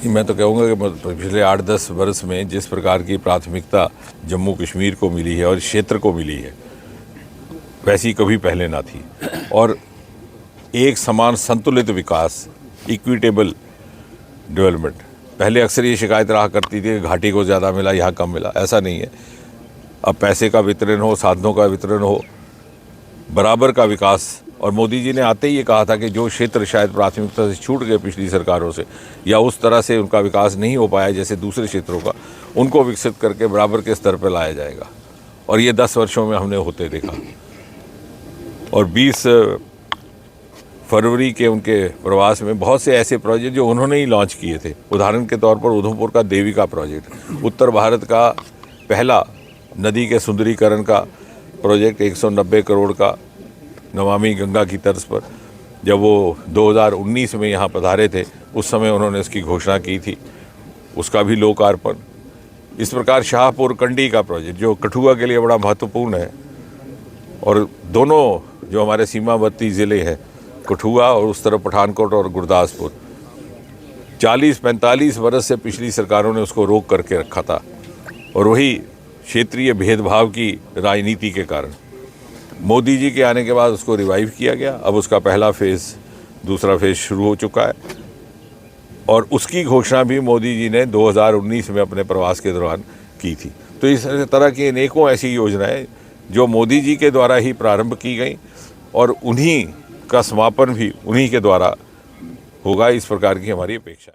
मैं तो कहूँगा कि पिछले 8-10 वर्ष में जिस प्रकार की प्राथमिकता जम्मू कश्मीर को मिली है और क्षेत्र को मिली है, वैसी कभी पहले ना थी। और एक समान संतुलित विकास, इक्विटेबल डेवलपमेंट। पहले अक्सर ये शिकायत रहा करती थी कि घाटी को ज़्यादा मिला, यहाँ कम मिला। ऐसा नहीं है। अब पैसे का वितरण हो, साधनों का वितरण हो, बराबर का विकास। और मोदी जी ने आते ही ये कहा था कि जो क्षेत्र शायद प्राथमिकता से छूट गए पिछली सरकारों से, या उस तरह से उनका विकास नहीं हो पाया जैसे दूसरे क्षेत्रों का, उनको विकसित करके बराबर के स्तर पर लाया जाएगा। और ये 10 वर्षों में हमने होते देखा। और 20 फरवरी के उनके प्रवास में बहुत से ऐसे प्रोजेक्ट जो उन्होंने ही लॉन्च किए थे। उदाहरण के तौर पर उधमपुर का देविका प्रोजेक्ट, उत्तर भारत का पहला नदी के सुंदरीकरण का प्रोजेक्ट 190 करोड़ का, नमामि गंगा की तर्ज पर। जब वो 2019 में यहाँ पधारे थे, उस समय उन्होंने इसकी घोषणा की थी, उसका भी लोकार्पण। इस प्रकार शाहपुर कंडी का प्रोजेक्ट जो कठुआ के लिए बड़ा महत्वपूर्ण है, और दोनों जो हमारे सीमावर्ती ज़िले हैं, कठुआ और उस तरफ पठानकोट और गुरदासपुर, 40-45 वर्ष से पिछली सरकारों ने उसको रोक करके रखा था। और वही क्षेत्रीय भेदभाव की राजनीति के कारण मोदी जी के आने के बाद उसको रिवाइव किया गया। अब उसका पहला फेज़, दूसरा फेज़ शुरू हो चुका है। और उसकी घोषणा भी मोदी जी ने 2019 में अपने प्रवास के दौरान की थी। तो इस तरह की अनेकों ऐसी योजनाएं जो मोदी जी के द्वारा ही प्रारंभ की गई, और उन्हीं का समापन भी उन्हीं के द्वारा होगा, इस प्रकार की हमारी अपेक्षा है।